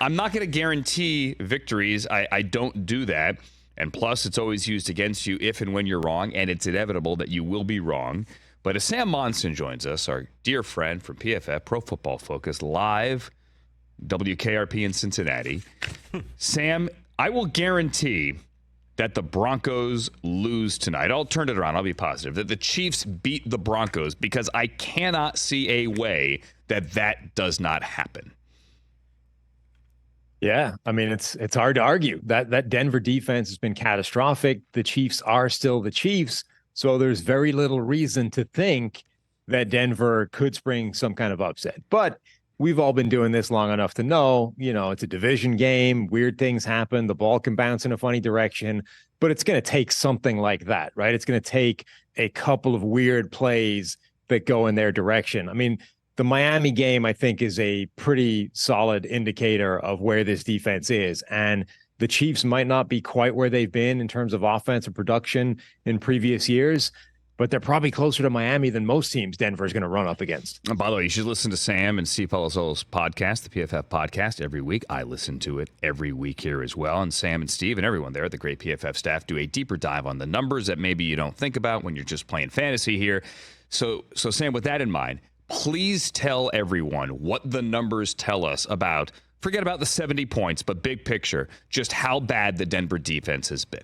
I'm not going to guarantee victories. I don't do that. And plus, it's always used against you if and when you're wrong, and it's inevitable that you will be wrong. But as Sam Monson joins us, our dear friend from PFF, Pro Football Focus, live, WKRP in Cincinnati. Sam, I will guarantee that the Broncos lose tonight. I'll turn it around. I'll be positive that the Chiefs beat the Broncos because I cannot see a way that does not happen. Yeah, I mean, it's hard to argue. That Denver defense has been catastrophic. The Chiefs are still the Chiefs, so there's very little reason to think that Denver could spring some kind of upset. But we've all been doing this long enough to know, it's a division game. Weird things happen. The ball can bounce in a funny direction, but it's going to take something like that, right? It's going to take a couple of weird plays that go in their direction. I mean, the Miami game, I think, is a pretty solid indicator of where this defense is. And the Chiefs might not be quite where they've been in terms of offensive production in previous years, but they're probably closer to Miami than most teams Denver is going to run up against. And by the way, you should listen to Sam and Steve Palazzolo's podcast, the PFF podcast, every week. I listen to it every week here as well. And Sam and Steve and everyone there, the great PFF staff, do a deeper dive on the numbers that maybe you don't think about when you're just playing fantasy here. So Sam, with that in mind, please tell everyone what the numbers tell us about, forget about the 70 points, but big picture, just how bad the Denver defense has been.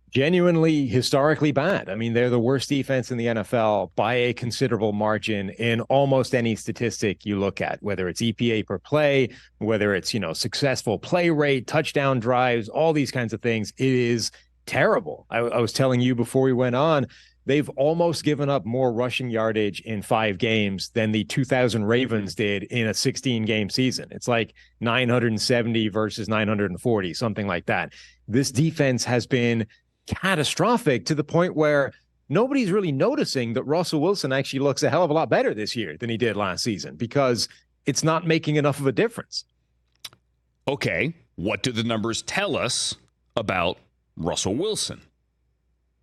Genuinely historically bad. I mean, they're the worst defense in the NFL by a considerable margin in almost any statistic you look at, whether it's EPA per play, whether it's, successful play rate, touchdown drives, all these kinds of things. It is terrible. I was telling you before we went on, they've almost given up more rushing yardage in 5 games than the 2000 Ravens did in a 16-game season. It's like 970 versus 940, something like that. This defense has been catastrophic to the point where nobody's really noticing that Russell Wilson actually looks a hell of a lot better this year than he did last season because it's not making enough of a difference. Okay, what do the numbers tell us about Russell Wilson?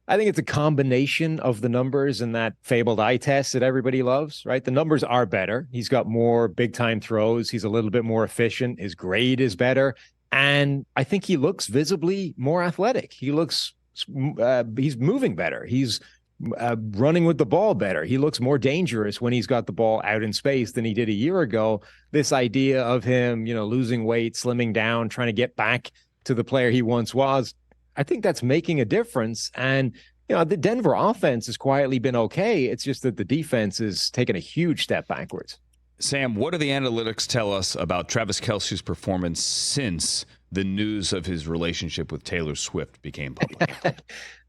I think it's a combination of the numbers and that fabled eye test that everybody loves, right? The numbers are better. He's got more big-time throws. He's a little bit more efficient. His grade is better. And I think he looks visibly more athletic. He looks, he's moving better. He's running with the ball better. He looks more dangerous when he's got the ball out in space than he did a year ago. This idea of him, losing weight, slimming down, trying to get back to the player he once was, I think that's making a difference. And, the Denver offense has quietly been okay. It's just that the defense is taking a huge step backwards. Sam, what do the analytics tell us about Travis Kelce's performance since the news of his relationship with Taylor Swift became public?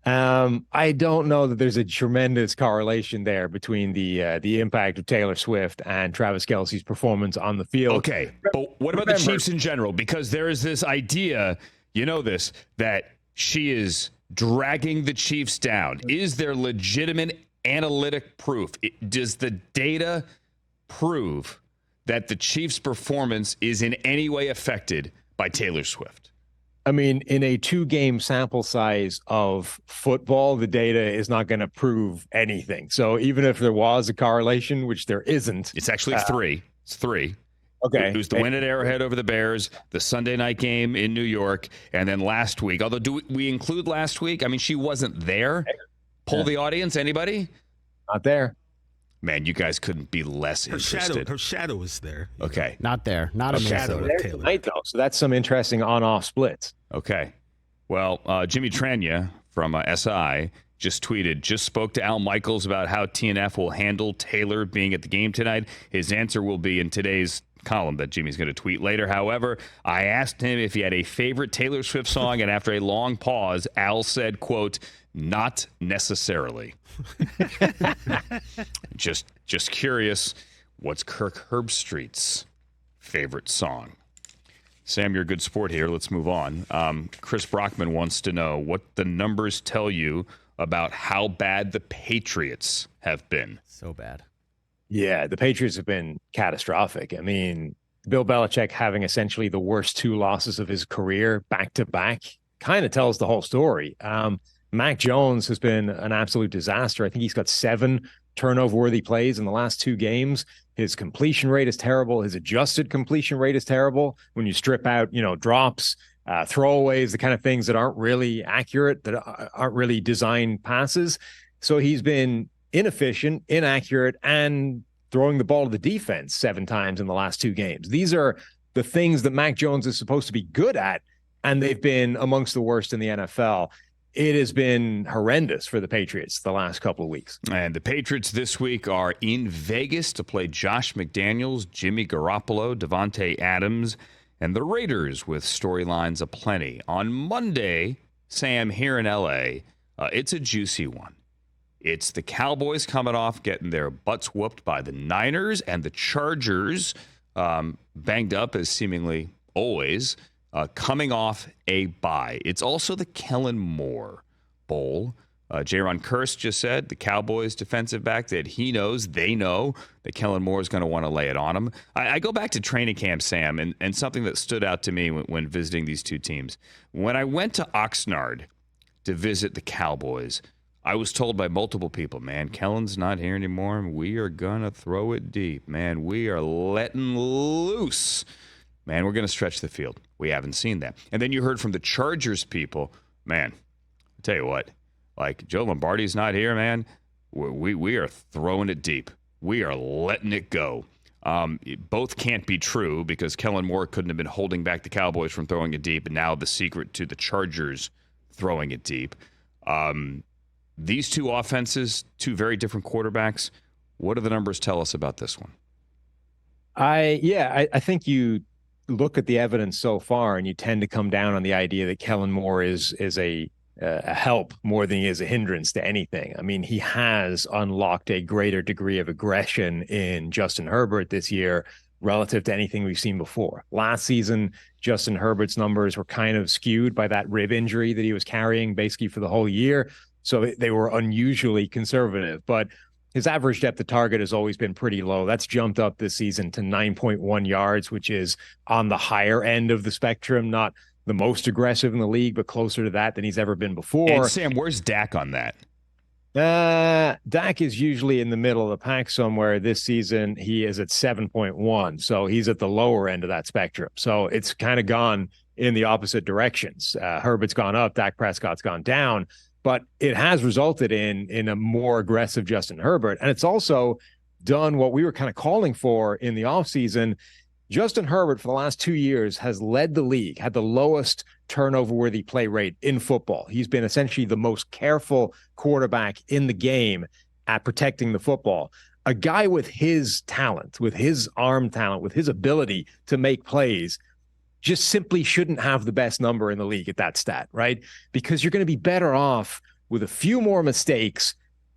I don't know that there's a tremendous correlation there between the impact of Taylor Swift and Travis Kelce's performance on the field. Okay, but what about the Chiefs in general? Because there is this idea, that she is dragging the Chiefs down. Is there legitimate analytic proof? Does the data prove that the Chiefs' performance is in any way affected by Taylor Swift? I mean, in a 2-game sample size of football, the data is not going to prove anything. So even if there was a correlation, which there isn't. It's actually 3. It's 3. Okay. It was the win at Arrowhead over the Bears, the Sunday night game in New York, and then last week. Although, do we include last week? I mean, she wasn't there. Poll the audience. Anybody? Not there. Man, you guys couldn't be less interested. Her shadow is there. Okay. Not there. Not a shadow. Tonight, though, so that's some interesting on-off splits. Okay. Well, Jimmy Trania from SI just tweeted, just spoke to Al Michaels about how TNF will handle Taylor being at the game tonight. His answer will be in today's column that Jimmy's going to tweet later. However, I asked him if he had a favorite Taylor Swift song, and after a long pause, Al said, quote, not necessarily. Just curious, what's Kirk Herbstreit's favorite song? Sam, you're a good sport here. Let's move on. Chris Brockman wants to know what the numbers tell you about how bad the Patriots have been. So bad. Yeah, the Patriots have been catastrophic. I mean, Bill Belichick having essentially the worst 2 losses of his career back to back kind of tells the whole story. Mac Jones has been an absolute disaster. I think he's got 7 turnover-worthy plays in the last 2 games. His completion rate is terrible. His adjusted completion rate is terrible. When you strip out, drops, throwaways, the kind of things that aren't really accurate, that aren't really designed passes. So he's been inefficient, inaccurate, and throwing the ball to the defense 7 times in the last 2 games. These are the things that Mac Jones is supposed to be good at, and they've been amongst the worst in the NFL. It has been horrendous for the Patriots the last couple of weeks. And the Patriots this week are in Vegas to play Josh McDaniels, Jimmy Garoppolo, Devontae Adams, and the Raiders with storylines aplenty. On Monday, Sam, here in L.A., it's a juicy one. It's the Cowboys coming off getting their butts whooped by the Niners, and the Chargers, banged up as seemingly always, coming off a bye. It's also the Kellen Moore Bowl. Jaron Kearse just said, the Cowboys defensive back, that they know that Kellen Moore is going to want to lay it on him. I go back to training camp, Sam, and something that stood out to me when visiting these two teams. When I went to Oxnard to visit the Cowboys, I was told by multiple people, man, Kellen's not here anymore. We are going to throw it deep. Man, we are letting loose. Man, we're going to stretch the field. We haven't seen that. And then you heard from the Chargers people, man, I'll tell you what, like Joe Lombardi's not here, man. We are throwing it deep. We are letting it go. Both can't be true because Kellen Moore couldn't have been holding back the Cowboys from throwing it deep, and now the secret to the Chargers throwing it deep. These two offenses, two very different quarterbacks. What do the numbers tell us about this one? I think you look at the evidence so far and you tend to come down on the idea that Kellen Moore is a help more than he is a hindrance to anything. I mean, he has unlocked a greater degree of aggression in Justin Herbert this year relative to anything we've seen before. Last season, Justin Herbert's numbers were kind of skewed by that rib injury that he was carrying basically for the whole year. So they were unusually conservative, but his average depth of target has always been pretty low. That's jumped up this season to 9.1 yards, which is on the higher end of the spectrum, not the most aggressive in the league, but closer to that than he's ever been before. And Sam, where's Dak on that? Dak is usually in the middle of the pack somewhere. This season, he is at 7.1. So he's at the lower end of that spectrum. So it's kind of gone in the opposite directions. Herbert's gone up, Dak Prescott's gone down. But it has resulted in a more aggressive Justin Herbert. And it's also done what we were kind of calling for in the offseason. Justin Herbert, for the last 2 years, has led the league, had the lowest turnover-worthy play rate in football. He's been essentially the most careful quarterback in the game at protecting the football. A guy with his talent, with his arm talent, with his ability to make plays, just simply shouldn't have the best number in the league at that stat, right? Because you're going to be better off with a few more mistakes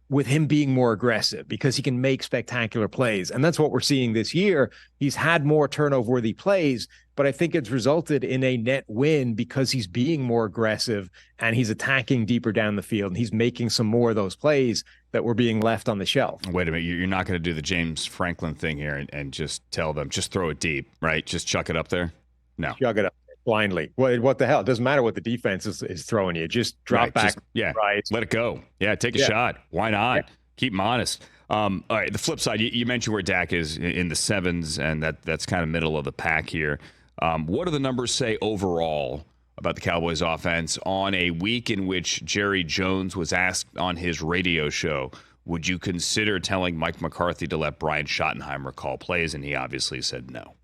with him being more aggressive because he can make spectacular plays. And that's what we're seeing this year. He's had more turnover-worthy plays, but I think it's resulted in a net win because he's being more aggressive and he's attacking deeper down the field. And he's making some more of those plays that were being left on the shelf. Wait a minute. You're not going to do the James Franklin thing here and just tell them, just throw it deep, right? Just chuck it up there? No. Jug it up blindly. What the hell? It doesn't matter what the defense is throwing you. Just drop back. Right. Let it go. Yeah, take a shot. Why not? Yeah. Keep them honest. All right, the flip side, you mentioned where Dak is in the 7s, and that's kind of middle of the pack here. What do the numbers say overall about the Cowboys offense on a week in which Jerry Jones was asked on his radio show, would you consider telling Mike McCarthy to let Brian Schottenheimer call plays? And he obviously said no.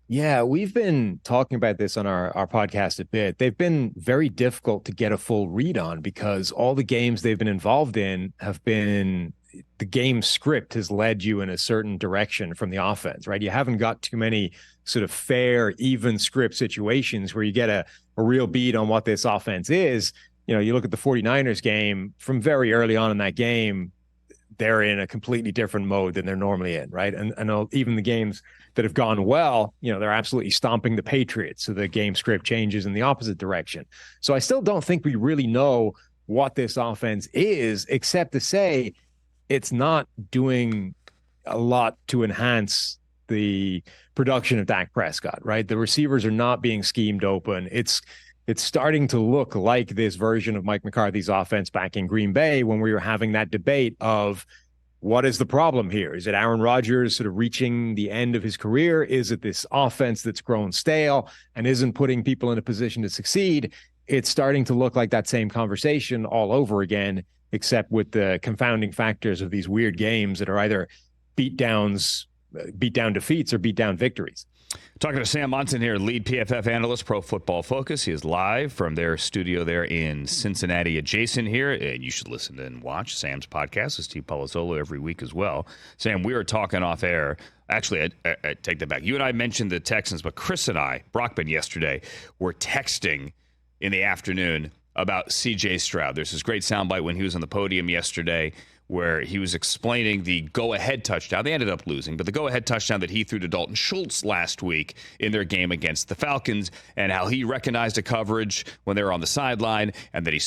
Yeah, we've been talking about this on our podcast a bit. They've been very difficult to get a full read on because all the games they've been involved in have been the game script has led you in a certain direction from the offense, right? You haven't got too many sort of fair, even script situations where you get a real beat on what this offense is. You know, you look at the 49ers game from very early on in that game, they're in a completely different mode than they're normally in, right? And even the games that have gone well, you know, they're absolutely stomping the Patriots. So the game script changes in the opposite direction. So I still don't think we really know what this offense is, except to say it's not doing a lot to enhance the production of Dak Prescott, right? The receivers are not being schemed open. It's starting to look like this version of Mike McCarthy's offense back in Green Bay when we were having that debate of what is the problem here? Is it Aaron Rodgers sort of reaching the end of his career? Is it this offense that's grown stale and isn't putting people in a position to succeed? It's starting to look like that same conversation all over again, except with the confounding factors of these weird games that are either beat down defeats or beat down victories. Talking to Sam Monson here, lead PFF analyst, Pro Football Focus. He is live from their studio there in Cincinnati adjacent here, and you should listen and watch Sam's podcast with Steve Palazzolo every week as well. Sam, we were talking off air. Actually, I take that back. You and I mentioned the Texans, but Chris and I, Brockman yesterday, were texting in the afternoon about CJ Stroud. There's this great soundbite when he was on the podium yesterday where he was explaining the go-ahead touchdown. They ended up losing, but the go-ahead touchdown that he threw to Dalton Schultz last week in their game against the Falcons, and how he recognized a coverage when they were on the sideline, and that he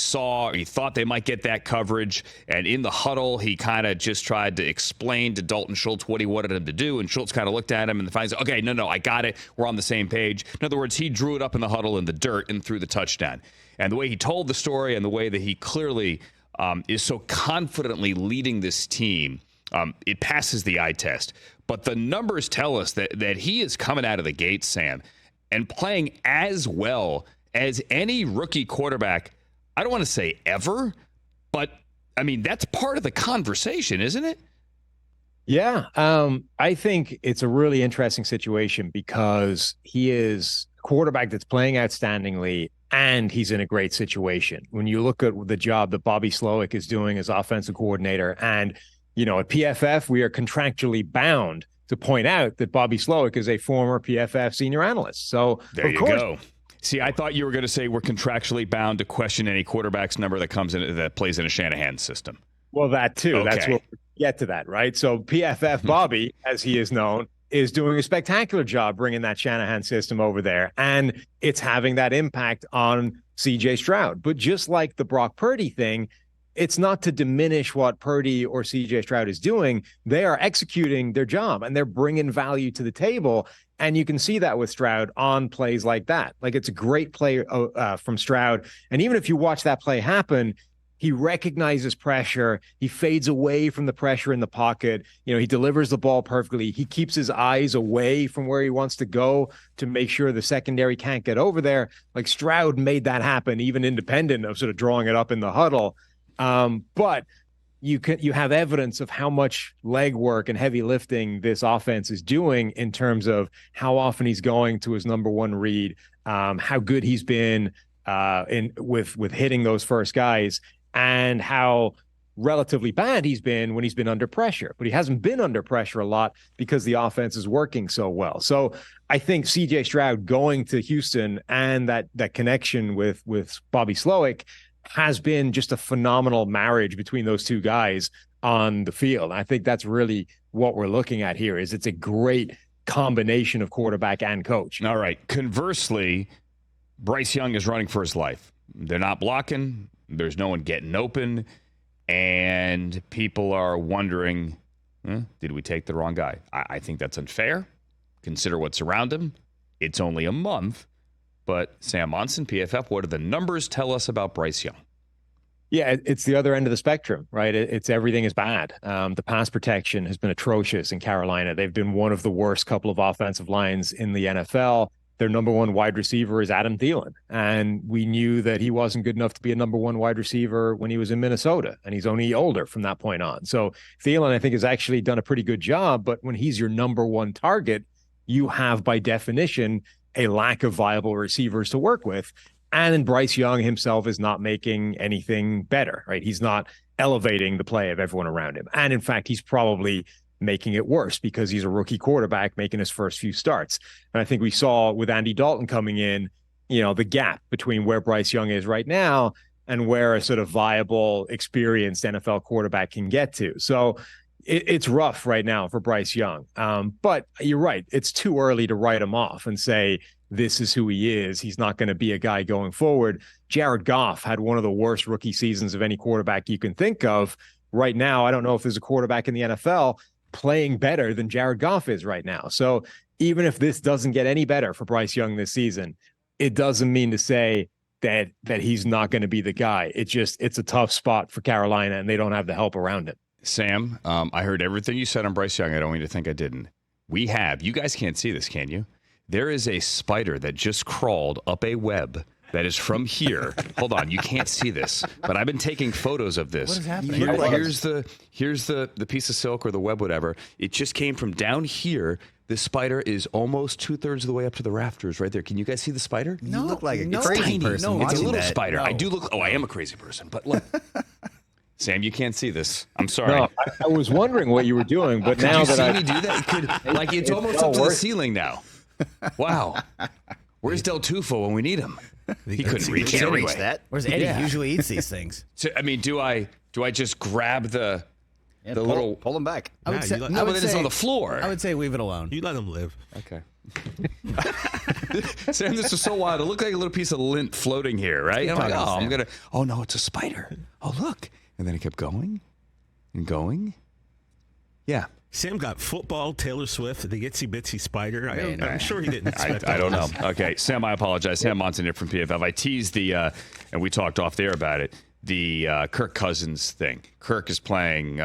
thought they might get that coverage, and in the huddle, he kind of just tried to explain to Dalton Schultz what he wanted him to do, and Schultz kind of looked at him and finally said, okay, no, I got it. We're on the same page. In other words, he drew it up in the huddle in the dirt and threw the touchdown. And the way he told the story and the way that he clearly is so confidently leading this team, it passes the eye test. But the numbers tell us that he is coming out of the gate, Sam, and playing as well as any rookie quarterback, I don't want to say ever, but, I mean, that's part of the conversation, isn't it? Yeah, I think it's a really interesting situation because he is a quarterback that's playing outstandingly, and he's in a great situation. When you look at the job that Bobby Slowick is doing as offensive coordinator, and, you know, at PFF, we are contractually bound to point out that Bobby Slowick is a former PFF senior analyst. So there you go. See, I thought you were going to say we're contractually bound to question any quarterback's number that plays in a Shanahan system. Well, that too. Okay. That's what we get to that, right? So PFF Bobby, as he is known, is doing a spectacular job bringing that Shanahan system over there. And it's having that impact on CJ Stroud. But just like the Brock Purdy thing, it's not to diminish what Purdy or CJ Stroud is doing. They are executing their job and they're bringing value to the table. And you can see that with Stroud on plays like that. Like, it's a great play from Stroud. And even if you watch that play happen, he recognizes pressure. He fades away from the pressure in the pocket. You know, he delivers the ball perfectly. He keeps his eyes away from where he wants to go to make sure the secondary can't get over there. Like, Stroud made that happen, even independent of sort of drawing it up in the huddle. But you have evidence of how much legwork and heavy lifting this offense is doing in terms of how often he's going to his number one read, how good he's been with hitting those first guys, and how relatively bad he's been when he's been under pressure. But he hasn't been under pressure a lot because the offense is working so well. So I think CJ Stroud going to Houston and that connection with Bobby Slowick has been just a phenomenal marriage between those two guys on the field. I think that's really what we're looking at here. Is it's a great combination of quarterback and coach. All right. Conversely, Bryce Young is running for his life. They're not blocking. There's no one getting open. And people are wondering, did we take the wrong guy? I think that's unfair. Consider what's around him. It's only a month. But Sam Monson, PFF, what do the numbers tell us about Bryce Young? Yeah, it's the other end of the spectrum, right? It's everything is bad. The pass protection has been atrocious in Carolina. They've been one of the worst couple of offensive lines in the NFL. Their number one wide receiver is Adam Thielen. And we knew that he wasn't good enough to be a number one wide receiver when he was in Minnesota. And he's only older from that point on. So Thielen, I think, has actually done a pretty good job. But when he's your number one target, you have, by definition, a lack of viable receivers to work with. And Bryce Young himself is not making anything better, right? He's not elevating the play of everyone around him. And in fact, he's probably making it worse because he's a rookie quarterback making his first few starts. And I think we saw with Andy Dalton coming in, you know, the gap between where Bryce Young is right now and where a sort of viable, experienced NFL quarterback can get to. So it's rough right now for Bryce Young. But you're right. It's too early to write him off and say, this is who he is. He's not going to be a guy going forward. Jared Goff had one of the worst rookie seasons of any quarterback you can think of. Right now, I don't know if there's a quarterback in the NFL playing better than Jared Goff is right now. So even if this doesn't get any better for Bryce Young this season, it doesn't mean to say that he's not going to be the guy. It's a tough spot for Carolina, and they don't have the help around him. Sam, I heard everything you said on Bryce Young. I don't want you to think I didn't. You guys can't see this, can you? There is a spider that just crawled up a web that is from here. Hold on, you can't see this, but I've been taking photos of this. What is happening? Here's the piece of silk or the web, whatever. It just came from down here. This spider is almost 2/3 of the way up to the rafters right there. Can you guys see the spider? You look like a It's crazy tiny. person. No, it's a watching little that. spider. No. I do look. Oh, I am a crazy person. But look, Sam, you can't see this. I'm sorry. No, I was wondering what you were doing, but now Could you that see me do that? It's almost up to the ceiling now. Wow. Where's Del Tufo when we need him? He couldn't reach it anyway. that. Where's Eddie? Yeah. Usually eats these things. So, I mean, do I just grab the little? Pull them back. I would say, No, but then it's on the floor. I would say leave it alone. You let him live. Okay. Sam, this is so wild. It looked like a little piece of lint floating here, right? I'm like, oh no, it's a spider. Oh, look. And then it kept going and going. Yeah. Sam got football, Taylor Swift, the itsy bitsy spider. I'm sure he didn't expect I don't know. this. Okay, Sam, I apologize. Sam Monson here from PFF. I teased and we talked off there about it, the Kirk Cousins thing. Kirk is playing,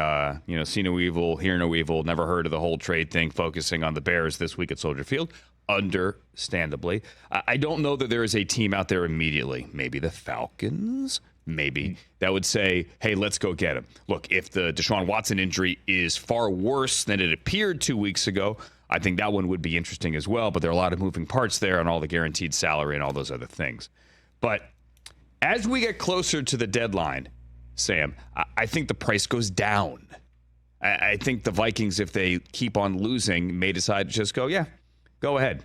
see no evil, hear no evil, never heard of the whole trade thing, focusing on the Bears this week at Soldier Field. Understandably. I don't know that there is a team out there immediately, maybe the Falcons, maybe, that would say, hey, let's go get him. Look, if the Deshaun Watson injury is far worse than it appeared 2 weeks ago, I think that one would be interesting as well. But there are a lot of moving parts there and all the guaranteed salary and all those other things. But as we get closer to the deadline, Sam, I think the price goes down. I think the Vikings, if they keep on losing, may decide to just go, yeah, go ahead.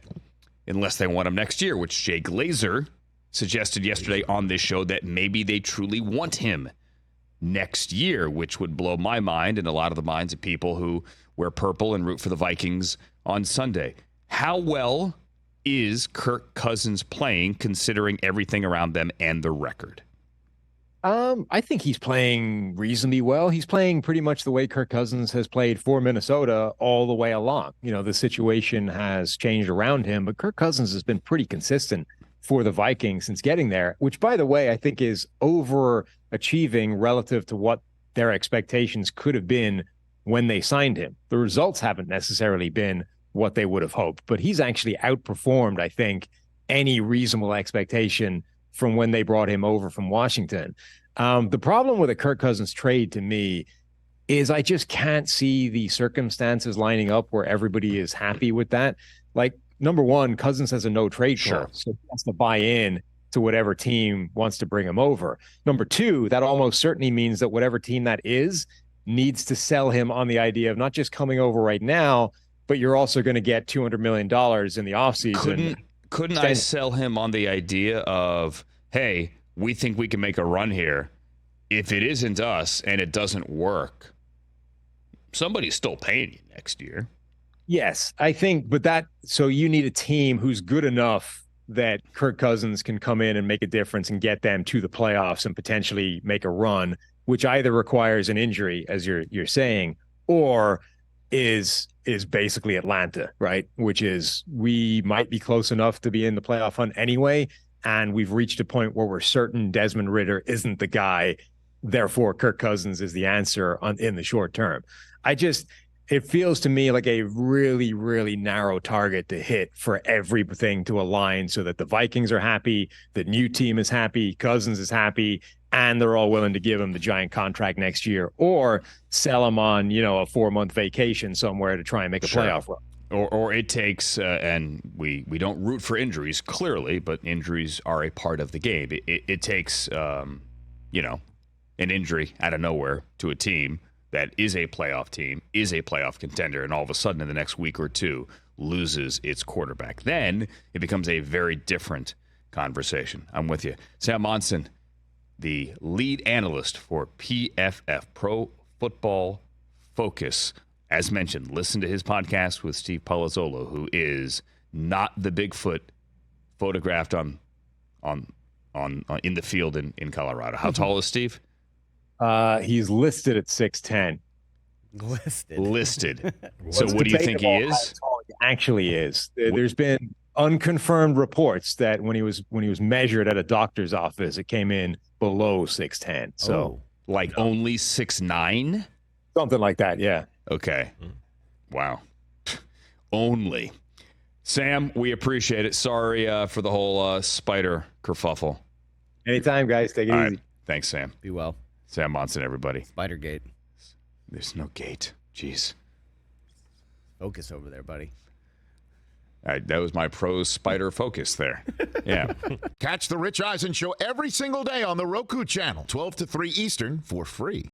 Unless they want him next year, which Jay Glazer suggested yesterday on this show that maybe they truly want him next year, which would blow my mind and a lot of the minds of people who wear purple and root for the Vikings on Sunday. How well is Kirk Cousins playing, considering everything around them and the record? I think he's playing reasonably well. He's playing pretty much the way Kirk Cousins has played for Minnesota all the way along. The situation has changed around him, but Kirk Cousins has been pretty consistent for the Vikings since getting there, which, by the way, I think is overachieving relative to what their expectations could have been when they signed him. The results haven't necessarily been what they would have hoped, but he's actually outperformed, I think, any reasonable expectation from when they brought him over from Washington. The problem with a Kirk Cousins trade to me is I just can't see the circumstances lining up where everybody is happy with that. Like, number one, Cousins has a no trade clause, so he has to buy in to whatever team wants to bring him over. Number two, that almost certainly means that whatever team that is needs to sell him on the idea of not just coming over right now, but you're also going to get $200 million in the offseason. Couldn't I sell him on the idea of, hey, we think we can make a run here. If it isn't us and it doesn't work, somebody's still paying you next year. Yes, I think, so you need a team who's good enough that Kirk Cousins can come in and make a difference and get them to the playoffs and potentially make a run, which either requires an injury, as you're saying, or is basically Atlanta, right? Which is, we might be close enough to be in the playoff hunt anyway, and we've reached a point where we're certain Desmond Ridder isn't the guy. Therefore, Kirk Cousins is the answer in the short term. It feels to me like a really, really narrow target to hit for everything to align so that the Vikings are happy, the new team is happy, Cousins is happy, and they're all willing to give him the giant contract next year, or sell him on, a 4-month vacation somewhere to try and make a playoff run. Or it takes, and we don't root for injuries, clearly, but injuries are a part of the game. It takes, an injury out of nowhere to a team that is a playoff team, is a playoff contender, and all of a sudden in the next week or two loses its quarterback. Then it becomes a very different conversation. I'm with you. Sam Monson, the lead analyst for PFF, Pro Football Focus. As mentioned, listen to his podcast with Steve Palazzolo, who is not the Bigfoot photographed on in the field in Colorado. How tall is Steve? He's listed at 6'10". Listed. So what do you think he is? How tall he actually is. There's been unconfirmed reports that when he was measured at a doctor's office, it came in below 6'10". So only 6'9"? Something like that, yeah. Okay. Wow. Only. Sam, we appreciate it. Sorry for the whole spider kerfuffle. Anytime, guys. Take it All easy. right. Thanks, Sam. Be well. Sam Monson, everybody. Spidergate. There's no gate. Jeez. Focus over there, buddy. All right, that was my pros spider focus there. Yeah. Catch the Rich Eisen Show every single day on the Roku channel, 12 to 3 Eastern, for free.